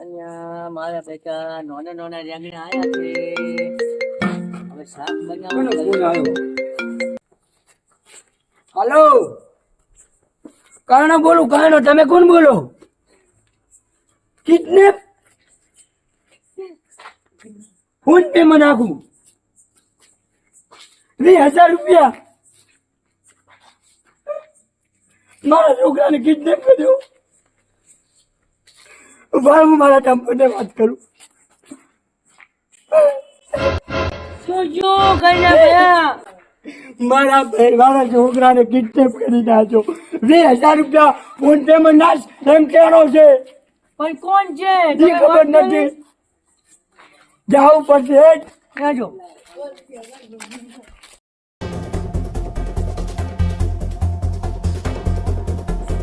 અહીંયા મારા બેટા નાના રેંગણા આયા છે. હવે શાક બનાવવાનું. હલો, કારણો બોલું. કારણો તમે કોણ બોલો? કિડનેપ? ફોન પે માં નાખું 20,000 રૂપિયા. મારા છોકરાને કિડનેપ કર્યો. હું મારા ટેમ્પોને વાત કરું. શું કરીને ભયા? મારા છોકરાને કિડનેપ કરી નાખ્યો. 20,000 રૂપિયા ફોન પે માં નાખ એમ કહેવાનો છે. પણ કોણ છે? ઈ ખબર નથી. જાવું પડશે. જાજો.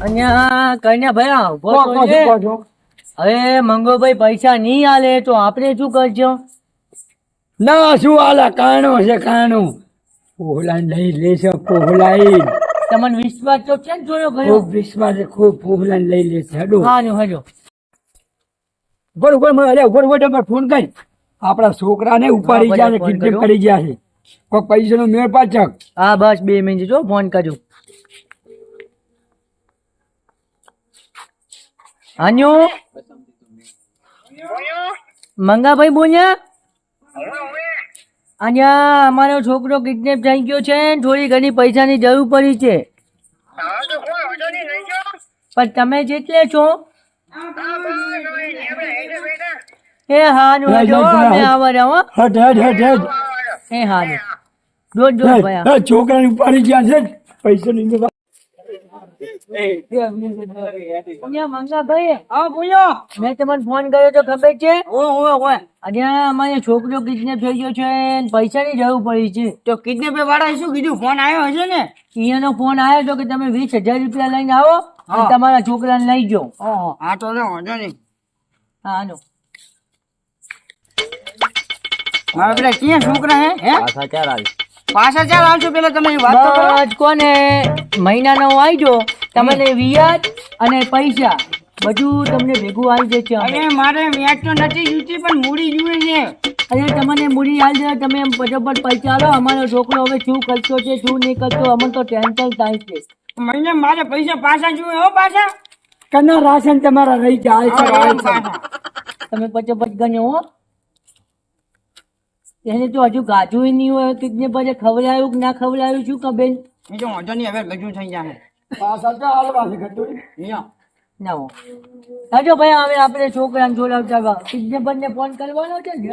અહીંયા કન્યા ભયા ઉભો તો છે. હવે મંગોભાઈ પૈસા નહીં આલે તો આપણે શું કરજો? ના, શું આલા કાણો છે? કાણો પોહલાઈ લઈ લેશે. પોહલાઈ તમને વિશ્વાસ તો છે ને? જોયો ગયો ખૂબ વિશ્વાસ છે. ખૂબ પોહલાઈ લઈ લેશે. હડો હજો. બરોબર. મને ફોન કરી આપણા છોકરાને ઉપાડી ગયા છે, કિડનેપ કરી ગયા છે. કોઈ પૈસાનો મેળ પાછક. હા બસ 2 મિનિટ જો ફોન કરજો. હાન્યો મંગાભાઈ બોલ્યા? અહીંયા અમારો છોકરો કિડનેપ થઈ ગયો છે. થોડી ઘણી પૈસાની જરૂર પડી છે. પણ તમે જેટલે છો એ હાનું હજો અમે આવરા હો. હટ એ હાનું જોડ ભયા. છોકરાને ઉપાડી ગયા છે. પૈસાની મંગાભાઈ હા બોલો. મેં તમને ફોન કર્યો તો ખબર છે? આજે અમારે છોકરો કિડનેપ થઈ ગયો છે. પૈસાની જરૂર પડી છે. તો કિડનેપ વાળા શું કીધું? ફોન આવ્યો હશે ને? એનો ફોન આવ્યો તો કે તમે 20,000 રૂપિયા લઈને આવો અને તમારા છોકરાને લઈ જાઓ. હા તો વાંધો નહીં. હા હાલો. મારા પેલા ક્યાં છોકરા હે? પાછા ચાર આવશો. પેલા તમે વાત તો કરો. બસ કોને મહિનાનો આવજો. તમને વ્યાજ અને પૈસા બધું તમને ભેગું આવી જશે. અરે મારે વ્યાજ તો નથી જોઈતી પણ મૂડી જોઈએ છે. અરે તમને મૂડી આવી જાય. તમે એમ બરોબર પૈસા લો. અમારો છોકરો હવે શું કરતો છે શું નહીં કરતો અમને તો ટેન્શન થાય છે. મહિને મારે પૈસા પાછા જોઈએ હો. પાછા કના રાશન તમારા રહી જાય છે. તમે પછી ગણ્યો હો. એને તો હજુ ગાજું નહીં હોય. કિડને પછી ખવડાયું કે ના ખવડાયું શું ખબર? એ તો વાંધો નહીં. હવે ગજુ થઈ જાય. પાછા તો હાલવા છે ઘટું. ના હો. હાજો ભાઈ હવે આપણે છોકરાને જોડાવતા કિડને બંને ફોન કરવાનો છે ને?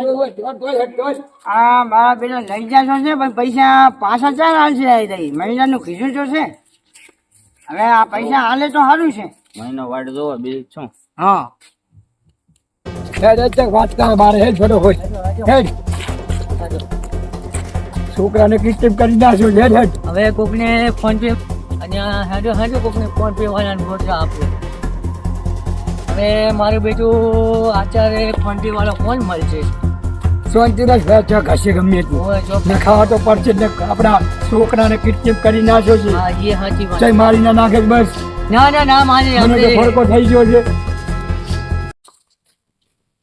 આ મારા પેલા લઈ જશો છે પણ પૈસા પાછા ચાર હાલશે. આવી મહિનાનું કીધું તો છે. હવે આ પૈસા હાલે તો સારું છે. મહિનો વાટ જોવો બીજું શું. હા વાત કરે બારે હેડ ફટો હોય. હેડ છોકરાને કિડનેપ કરી નાખ્યો. હેડ હેડ. હવે કોકને ફોન પે અને હાજો કોકને ફોન પે વાળાને ગોઠવા આપો. હવે મારું બેટું આચારે ફોન પે વાળો કોણ મળશે? શાંતિદાસ હશે ગમે એટલું ને ખાવા તો પડશે ને. આપણા છોકરાને કિડનેપ કરી નાખ્યો છે. હા એ સાચી વાત. ચાલ મારી ના નાખે બસ. ના મારે મને તો ફરકો થઈ ગયો છે.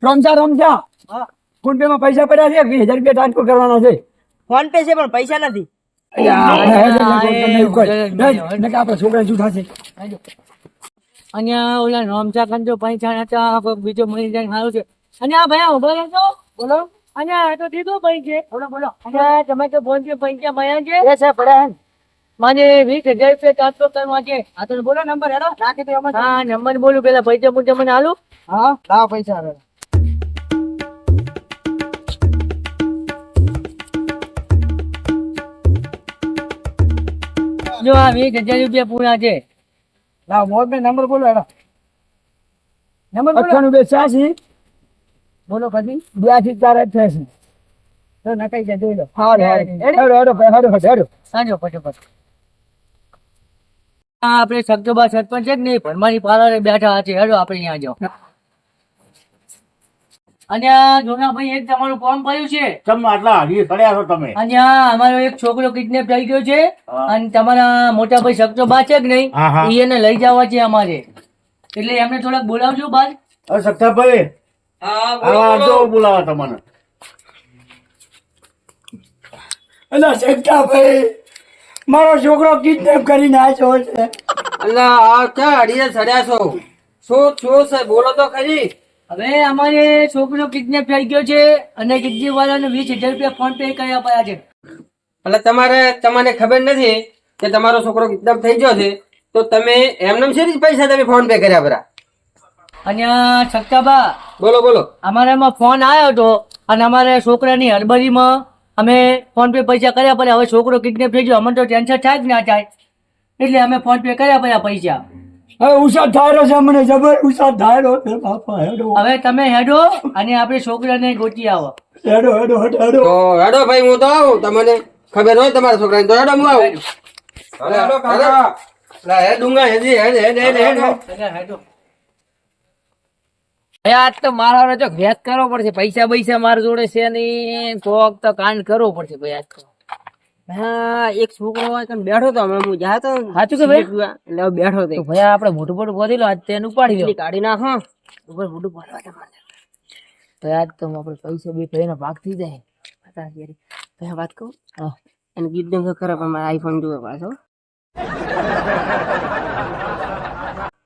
રમજા ફોન પે માં પૈસા પડ્યા છે. 20,000 રૂપિયા ટ્રાન્સફર કરવાના છે. ફોન પે છે પણ પૈસા નથી. આપડા છોકરા શું થશે? અને ઓલા રમચા કંજો પૈસા હતા કોઈક બીજો મળી જાય સારું છે. અને આ ભાઈ ઉભો રહેજો. બોલો. અને આ તો દીધો ભાઈ છે. બોલો. અને તમે તો ફોન પે પૈસા મળ્યા છે? એ છે પડ્યા. મારે 20,000 રૂપિયા ટ્રાન્સફર કરવા છે. હા તો બોલો નંબર હેડો રાખી દો. હા નંબર બોલું પેલા પૈસા પૂછે મને હાલું. હા લાવો પૈસા હવે. જો આ 20,000 રૂપિયા પૂરા છે. લાવો મોર ને નંબર બોલો હેડો. નંબર બોલો. 9882 બોલો પછી 82 તો નકાઈ જાય જોઈ લો. સાંજો ફટાફટ. આપણે સગતોબા સરપંચ છે કે નહીં ભરમાની પાર્લરે બેઠા છે. હેડો આપણે ત્યાં જાઓ. અને જોનાભાઈ એક તમારું ફોર્મ ભર્યું છે. તમે આટલા હારી પડ્યા છો તમે. અને અમારો એક છોકરો કિડનેપ થઈ ગયો છે અને તમારા મોટા ભાઈ સગતોબા છે કે નહીં એને લઈ જવા છે અમારે. એટલે એમને થોડાક બોલાવજો બાર. સખ્તાભાઈ હા જો બોલાવો તમને. એટલે શેઠાભાઈ મારો છોકરો કિડનેપ કરીને આવ્યો છે. અલ્લા આ ક્યાં અડીએ ચડ્યા છો? શું છે બોલો તો ખરી. હવે અમારે છોકરો કિડનેપ થઈ ગયો છે અને કિડનેપ વાળાને 20,000 રૂપિયા ફોન પે કરી આપ્યા છે. એટલે તમને ખબર નથી કે તમારો છોકરો કિડનેપ થઈ ગયો છે તો તમે એમને શેરી પૈસા તમે ફોન પે કર્યા બરા? અને છક્કાબા બોલો. અમારે એમાં ફોન આવ્યો હતો અને અમારે છોકરાની હડબડીમાં અમે ફોન પે પૈસા કર્યા પડ્યા. હવે છોકરો કિડનેપ થઈ ગયો, અમને તો ટેન્શન થાય જ ના થાય એટલે અમે ફોન પે કર્યા પડ્યા પૈસા. હવે ઉષા ધારો છે, મને જબર ઉષા ધારો છે બાપા. હેડો હવે તમે હેડો અને આપણે છોકરાને ગોતી આવો. હેડો હેડો હેડો હેડો. તો હેડો ભાઈ હું તો આવું, તમને ખબર હોય તમારા છોકરાને તો હેડો હું આવું. હેડો કાકા. લા હે ડુંગા હેડી હેડ. હેડો. આજ તો મારા જો વ્યાજ કરવો પડશે, પૈસા મારા જોડે છે નહીં, કોક તો કાંડ કરવો પડશે ભાઈ આજ તો. હા એક છોકરો હોય કે બેઠો તો હું જાતો સાચું કે ભાઈ? એટલે હવે બેઠો તો ભાઈ આપણે મોટું બોધી લો, આજ તેને ઉપાડી લો. કાઢી નાખો. ઉપર મોટું બોલવા દે મને. તો આજ તો આપણે પૈસા બે ભાઈનો ભાગ થઈ જાય. ભાઈ વાત કહું એને કીધું તો ખરા પણ મારા આઈફોન જોવે પાછો.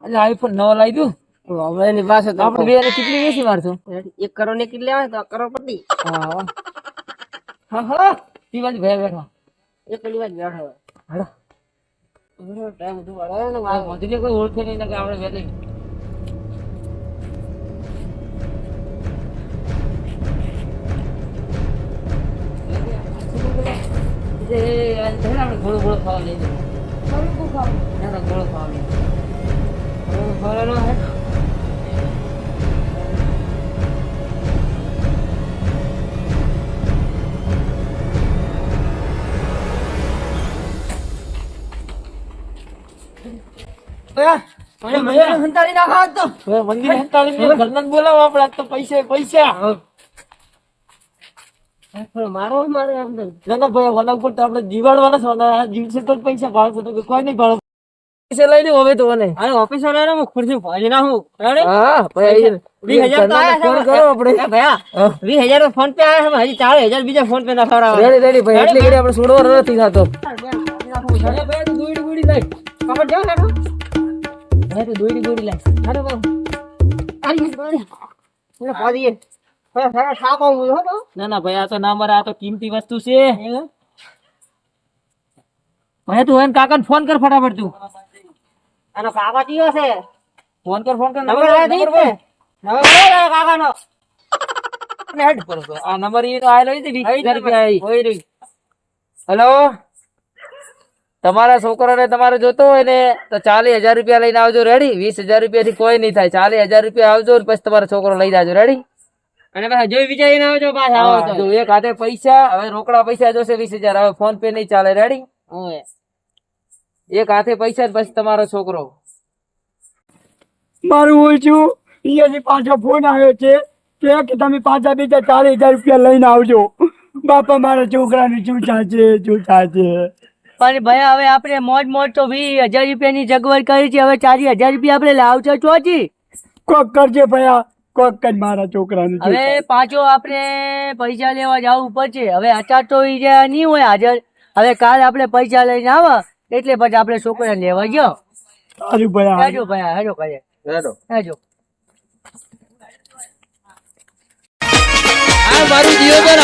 એટલે આઈફોન નવો લાવી દઉં. હવે એની પાસે તો આપણે બે ને કેટલી વેચી મારશું? 1 કરોડ ને કેટલી આવે તો કરોડપતિ. હા ઈ બાજુ ભાઈ બેઠો. એક પેલી વાત બેઠો હાલો ટાઈમ બધું વાળો ને આ મોદીને કોઈ ઓળખે નહીં કે આપણે વેલી. આપણે ગોળો ખાવા લઈ જઈએ. ગોળો ખાવા લઈ જઈએ. સંતાડી નાખા તો મંદિર હંતાળી ઘરના બોલાવો આપણે આજ તો પૈસા મારો મારે આમ તો ના ભાઈ વના ઉપર તો આપણે જીવાડવાના છો ને જીવશે તો જ પૈસા ભાળશે તો કોઈ નહીં ભાળ પૈસા લઈ લે હવે તો મને અરે ઓફિસર આરે હું ખુરશી ભાજી નાખું. હા ભાઈ 20,000 તો આયા ફોન કરો આપણે. એ ભયા 20,000 તો ફોન પે આયા છે, હજી 4,000 બીજા ફોન પે ના ખવડાવવા. રેડી ભાઈ એટલી ઘડી આપણે છોડવાનો નથી થતો. અરે ભાઈ તું દોડી લાય કપડ જાવ ને ભાઈ તો દોડી લાય. અરે બાપ આરી દોડી એને પાડીએ સારા થાકો હું હો તો. ના ભાઈ આ તો ના મારે, આ તો કિંમતી વસ્તુ છે. ભાઈ તું એને કાકાને ફોન કર ફટાફટ તું. આનો કાકા કયો છે? ફોન કર નંબર આ દે છે. નંબર બોલો કાકાનો. હેડ પર આ નંબર ઈ તો આયેલો છે 20,000 રૂપિયા આઈ. ઓય રી હેલો તમારા છોકરાને તમારે જોતો હોય ને તો 40,000 રૂપિયા લઈને આવજો. રેડી? 20,000 રૂપિયા થી કોઈ નહીં થાય. 40,000 રૂપિયા આવજો ને પછી તમારો છોકરો લઈ જાજો. રેડી? અને પાછા જોઈ વિચારીને આવજો પાછા આવો તો. જો એક હાથે પૈસા, હવે રોકડા પૈસા જોશે 20,000. હવે ફોન પે નહીં ચાલે. રેડી? ઓય એક હાથે પૈસા જ પછી તમારો છોકરો. મારું ઓછું અહીંયાથી પાછો ફોન આવ્યો છે કે તમે પાછા બીજા 40,000 રૂપિયા લઈને આવજો. બાપા મારા છોકરાને શું થશે શું થશે. પણ ભાઈ હવે આપણે મોજ તો 20,000 રૂપિયાની જગવડ કરી છે. હવે 40,000 રૂપિયા આપણે લાવજો ચોથી. કોક કરજે ભયા, કોક કર મારા છોકરાને. હવે પાછો આપણે પૈસા લેવા જવું પડશે. હવે અત્યારે તો ઈ જે નહીં હોય હાજર. હવે કાલ આપણે પૈસા લઈને આવો એટલે પછી આપણે છોકરાને લેવા ગયો. સારું ભયા. હેજો ભાઈ હેજો ભાઈ હેજો. આ મારું જીવન